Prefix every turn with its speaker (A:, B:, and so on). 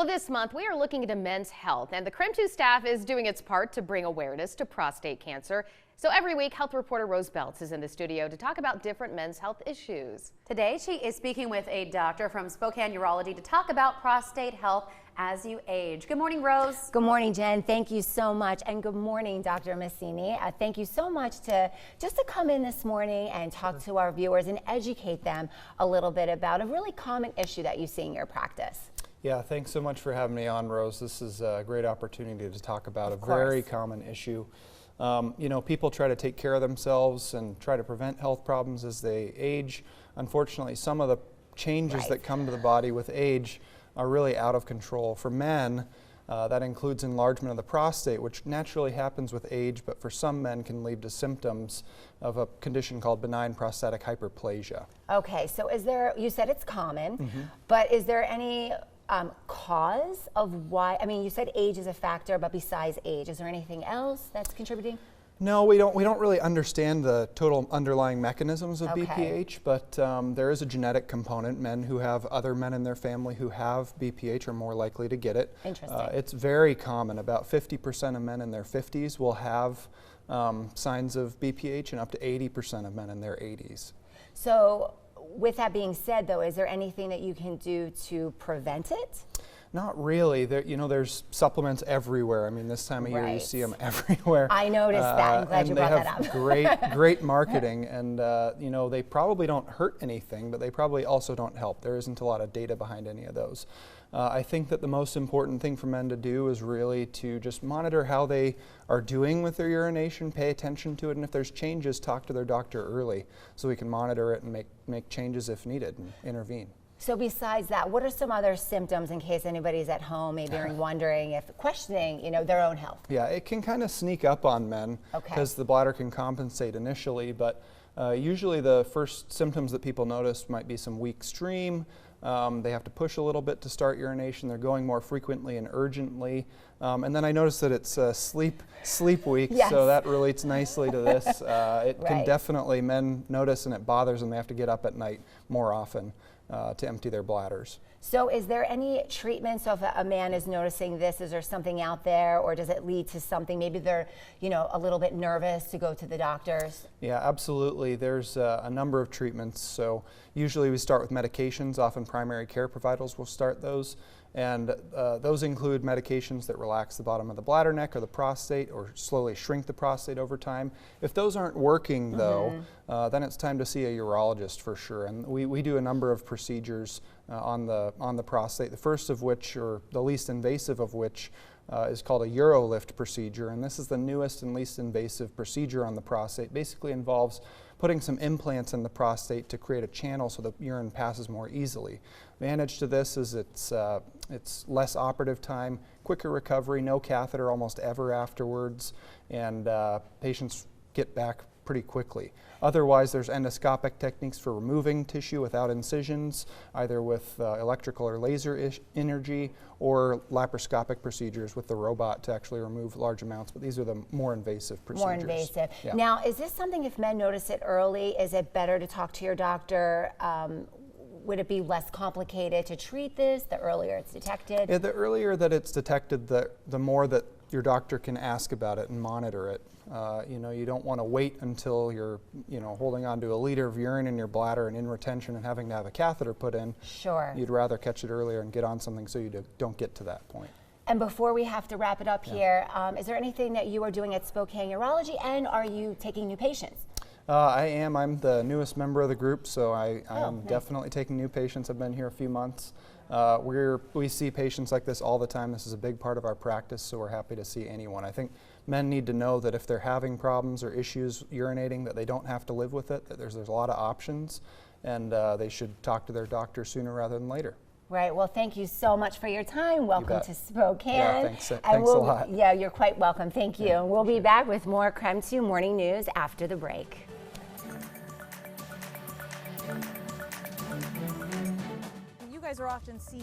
A: Well, this month we are looking into men's health, and the CREM2 staff is doing its part to bring awareness to prostate cancer. So every week, health reporter Rose Beltz is in the studio to talk about different men's health issues.
B: Today, she is speaking with a doctor from Spokane Urology to talk about prostate health as you age. Good morning, Rose.
C: Good morning, Jen. Thank you so much. And good morning, Dr. Maccini. Thank you so much to come in this morning and talk to our viewers and educate them a little bit about a really common issue that you see in your practice.
D: Yeah, thanks so much for having me on, Rose. This is a great opportunity to talk about a very common issue. You know, people try to take care of themselves and try to prevent health problems as they age. Unfortunately, some of the changes that come to the body with age are really out of control. For men, that includes enlargement of the prostate, which naturally happens with age, but for some men can lead to symptoms of a condition called benign prostatic hyperplasia.
C: Okay, so is there, you said it's common, but is there any cause of why? I mean, you said age is a factor, but besides age, is there anything else that's contributing?
D: No, we don't really understand the total underlying mechanisms of BPH, but there is a genetic component. Men who have other men in their family who have BPH are more likely to get it.
C: Interesting.
D: It's very common. About 50% of men in their 50s will have signs of BPH, and up to 80% of men in their 80s.
C: So with that being said, though, is there anything that you can do to prevent it?
D: Not really. There's supplements everywhere. I mean, this time of year you see them everywhere.
C: I noticed that. I'm glad you brought that up.
D: And they have great marketing, and you know, they probably don't hurt anything, but they probably also don't help. There isn't a lot of data behind any of those. I think that the most important thing for men to do is really to just monitor how they are doing with their urination, pay attention to it, and if there's changes, talk to their doctor early so we can monitor it and make changes if needed and intervene.
C: So besides that, what are some other symptoms in case anybody's at home maybe wondering questioning, their own health?
D: Yeah, it can kind of sneak up on men because the bladder can compensate initially, but usually the first symptoms that people notice might be some weak stream. They have to push a little bit to start urination. They're going more frequently and urgently. And then I noticed that it's sleep week, so that relates nicely to this. It can definitely, men notice and it bothers them. They have to get up at night more often to empty their bladders.
C: So is there any treatment? So if a man is noticing this, is there something out there, or does it lead to something? Maybe they're, a little bit nervous to go to the doctors?
D: Yeah, absolutely. There's a number of treatments. So usually we start with medications. Often primary care providers will start those. And those include medications that relax the bottom of the bladder neck or the prostate or slowly shrink the prostate over time. If those aren't working, though, then it's time to see a urologist for sure. And we do a number of procedures on the prostate, the first of which, or the least invasive of which, is called a UroLift procedure. And this is the newest and least invasive procedure on the prostate. Basically involves putting some implants in the prostate to create a channel so the urine passes more easily. Advantage to this is it's less operative time, quicker recovery, no catheter almost ever afterwards, and patients get back pretty quickly. Otherwise, there's endoscopic techniques for removing tissue without incisions, either with electrical or laser energy, or laparoscopic procedures with the robot to actually remove large amounts, but these are the more invasive procedures.
C: More invasive. Yeah. Now, is this something, if men notice it early, is it better to talk to your doctor? Would it be less complicated to treat this the earlier it's detected?
D: Yeah, the earlier that it's detected, the more that your doctor can ask about it and monitor it. You don't want to wait until you're, holding on to a liter of urine in your bladder and in retention and having to have a catheter put in.
C: Sure.
D: You'd rather catch it earlier and get on something so you don't get to that point.
C: And before we have to wrap it up here, is there anything that you are doing at Spokane Urology, and are you taking new patients?
D: I am. I'm the newest member of the group, so I am definitely taking new patients. I've been here a few months. We see patients like this all the time. This is a big part of our practice, so we're happy to see anyone. I think men need to know that if they're having problems or issues urinating, that they don't have to live with it, that there's a lot of options, and they should talk to their doctor sooner rather than later.
C: Right. Well, thank you so much for your time. Welcome to Spokane.
D: Yeah, thanks a lot.
C: Yeah, you're quite welcome. Thank you. And we'll be back with more CREM2 Morning News after the break.
E: You guys are often seen